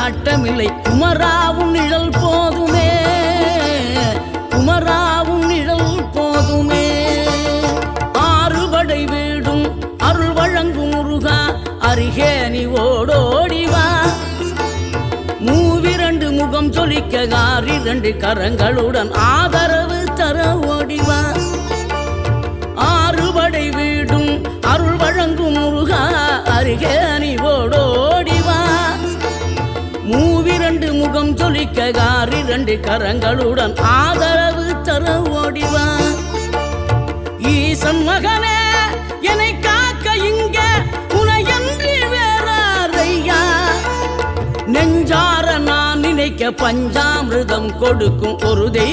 நாட்டமில்லை குமராவும் நிழல் போதுமே, குமராவும் நிழல் போதுமே. ஆறுபடை வீடும் அருள் வழங்கும் முருகா அருகே நீ ஓடோடிவா. மூவிரண்டு முகம் சொலிக்க ஆறிரண்டு கரங்களுடன் ஆதரவு தர ஓடிவா. ஆறுபடை வீடும் அருள் வழங்கும் முருகா அருகே நீ ஓடோடிவா. மூவிரண்டு முகம் சொலிக்க ஆறிரண்டு கரங்களுடன் ஆதரவு தர ஓடிவா. ஈசன் மகனே என்னை காக்க இங்க உனையன்றி வேறாரையா. நெஞ்சார நான் நினைக்க பஞ்சாமிர்தம் கொடுக்கும் ஒரு தெய்வம்